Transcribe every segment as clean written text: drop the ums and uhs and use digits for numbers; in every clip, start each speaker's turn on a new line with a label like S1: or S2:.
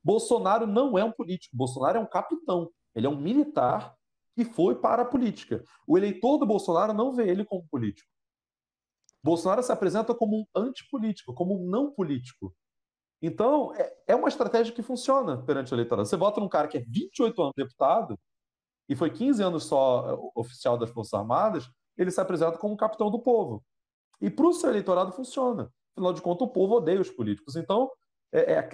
S1: Bolsonaro não é um político, Bolsonaro é um capitão, ele é um militar que foi para a política. O eleitor do Bolsonaro não vê ele como político. Bolsonaro se apresenta como um antipolítico, como um não político. Então, é uma estratégia que funciona perante o eleitorado. Você vota num cara que é 28 anos deputado e foi 15 anos só oficial das Forças Armadas, ele se apresenta como capitão do povo. E para o seu eleitorado funciona. Afinal de contas, o povo odeia os políticos. Então,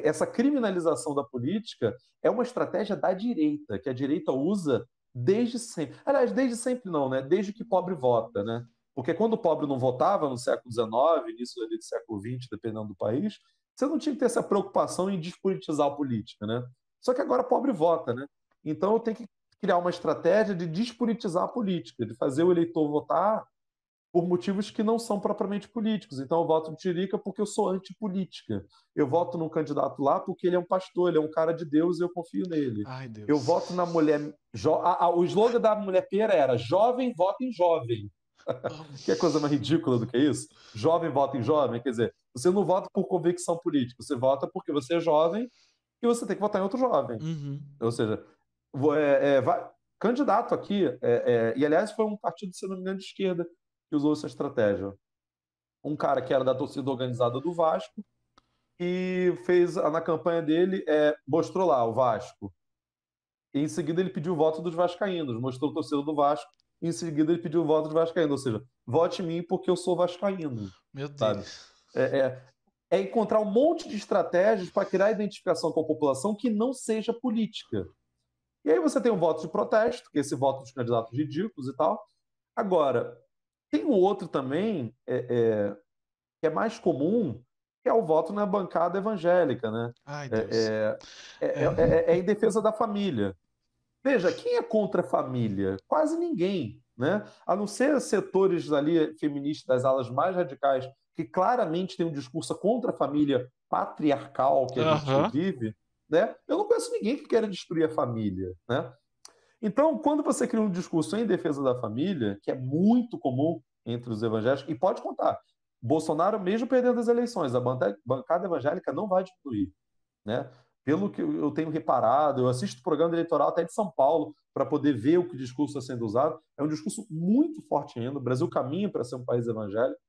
S1: essa criminalização da política é uma estratégia da direita, que a direita usa desde sempre. Aliás, desde sempre não, né? Desde que pobre vota, né? Porque quando o pobre não votava no século XIX, início do século XX, dependendo do país, você não tinha que ter essa preocupação em despolitizar a política, né? Só que agora pobre vota, né? Então eu tenho que criar uma estratégia de despolitizar a política, de fazer o eleitor votar por motivos que não são propriamente políticos. Então, eu voto no Tiririca porque eu sou antipolítica. Eu voto num candidato lá porque ele é um pastor, ele é um cara de Deus e eu confio nele.
S2: Ai,
S1: Eu
S2: Deus.
S1: voto na mulher. O slogan da mulher pera era: jovem, vota em jovem. Que é coisa mais ridícula do que isso? Jovem, vota em jovem. Quer dizer, você não vota por convicção política, você vota porque você é jovem e você tem que votar em outro jovem.
S2: Uhum.
S1: Ou seja, candidato aqui, e aliás foi um partido, se não me engano, de esquerda que usou essa estratégia. Um cara que era da torcida organizada do Vasco e fez na campanha dele, mostrou lá o Vasco. E em seguida ele pediu o voto dos vascaínos, mostrou o torcedor do Vasco. E em seguida ele pediu o voto dos vascaínos, ou seja, vote em mim porque eu sou vascaíno,
S2: Meu
S1: sabe?
S2: Deus.
S1: É, encontrar um monte de estratégias para criar identificação com a população que não seja política. E aí você tem um voto de protesto, que é esse voto dos candidatos ridículos e tal. Agora, tem um outro também, que é mais comum, que é o voto na bancada evangélica, né?
S2: Ai, Deus.
S1: Em defesa da família. Veja, quem é contra a família? Quase ninguém, né? A não ser setores ali feministas das alas mais radicais, que claramente têm um discurso contra a família patriarcal que a gente
S2: Aham.
S1: vive, né? Eu não conheço ninguém que queira destruir a família, né? Então, quando você cria um discurso em defesa da família, que é muito comum entre os evangélicos, e pode contar, Bolsonaro, mesmo perdendo as eleições, a bancada evangélica não vai diminuir, né? Pelo que eu tenho reparado, eu assisto o programa eleitoral até de São Paulo para poder ver o que discurso está sendo usado. É um discurso muito forte ainda. O Brasil caminha para ser um país evangélico.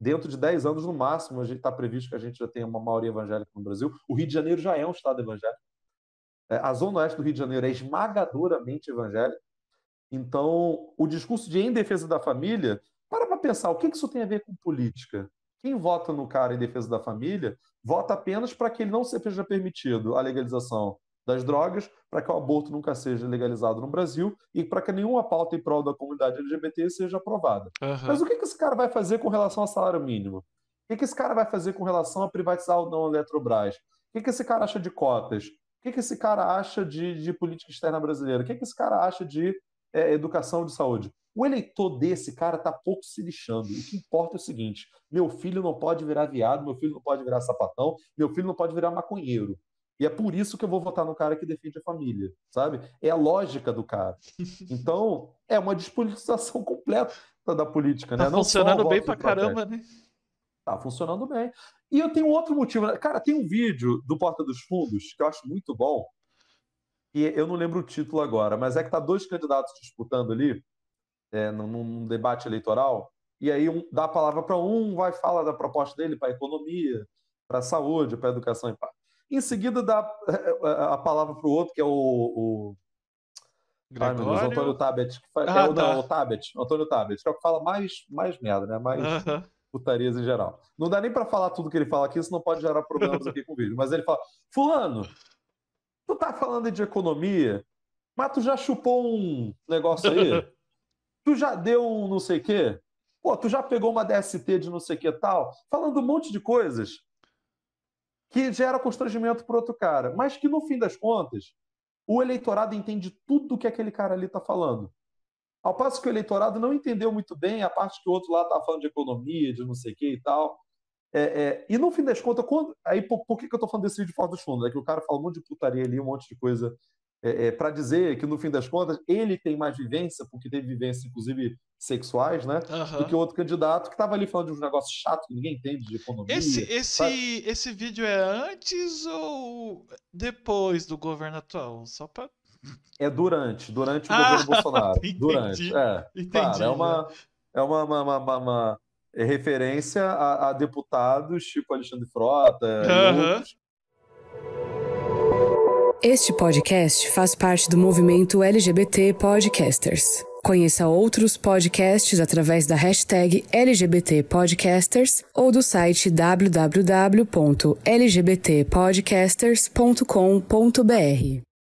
S1: Dentro de 10 anos, no máximo, a gente está previsto que a gente já tenha uma maioria evangélica no Brasil. O Rio de Janeiro já é um estado evangélico. A zona oeste do Rio de Janeiro é esmagadoramente evangélica. Então, o discurso de em defesa da família, para pensar, o que isso tem a ver com política? Quem vota no cara em defesa da família, vota apenas para que ele não seja permitido a legalização das drogas, para que o aborto nunca seja legalizado no Brasil e para que nenhuma pauta em prol da comunidade LGBT seja aprovada. Mas
S2: Aham.
S1: o que esse cara vai fazer com relação ao salário mínimo? O que esse cara vai fazer com relação a privatizar ou não a Eletrobras? O que esse cara acha de cotas? O que esse cara acha de política externa brasileira? O que esse cara acha de educação de saúde? O eleitor desse cara está pouco se lixando. O que importa é o seguinte: meu filho não pode virar viado, meu filho não pode virar sapatão, meu filho não pode virar maconheiro. E é por isso que eu vou votar no cara que defende a família, sabe? É a lógica do cara. Então, é uma despolitização completa da política,
S2: Tá
S1: né? Não só o
S2: funcionando bem
S1: voto de
S2: pra
S1: protesto.
S2: caramba, né?
S1: Tá funcionando bem. E eu tenho outro motivo, né? Cara, tem um vídeo do Porta dos Fundos que eu acho muito bom, e eu não lembro o título agora, mas é que tá dois candidatos disputando ali, num debate eleitoral, e aí dá a palavra para um, vai falar da proposta dele para a economia, para a saúde, para a educação e pá. Em seguida dá a palavra para o outro, que é ai meu Deus, Antônio
S2: Gregório.
S1: Tabet,
S2: Ah,
S1: não, o
S2: tá.
S1: Tabet, Antônio Tabet, que é o que fala mais merda, né? Mais
S2: Aham.
S1: putarias em geral. Não dá nem para falar tudo que ele fala aqui, isso não pode gerar problemas aqui com o vídeo. Mas ele fala: Fulano, tu tá falando de economia, mas tu já chupou um negócio aí? Tu já deu um não sei o quê? Pô, tu já pegou uma DST de não sei o que tal? Falando um monte de coisas que gera constrangimento para outro cara, mas que no fim das contas, o eleitorado entende tudo que aquele cara ali está falando. Ao passo que o eleitorado não entendeu muito bem a parte que o outro lá estava falando de economia, de não sei o que e tal. E no fim das contas, aí por que eu estou falando desse vídeo de fora dos fundos? É que o cara fala um monte de putaria ali, um monte de coisa para dizer que, no fim das contas, ele tem mais vivência, porque teve vivência, inclusive, sexuais, né? Do que o outro candidato que estava ali falando de uns negócios chatos que ninguém entende de economia.
S2: Esse vídeo é antes ou depois do governo atual? Só pra...
S1: É durante o governo Bolsonaro.
S2: Entendi.
S1: Claro,
S2: Entendi já.
S1: é uma referência a deputados tipo Alexandre Frota e outros.
S3: Este podcast faz parte do movimento LGBT Podcasters. Conheça outros podcasts através da hashtag LGBT Podcasters ou do site www.lgbtpodcasters.com.br.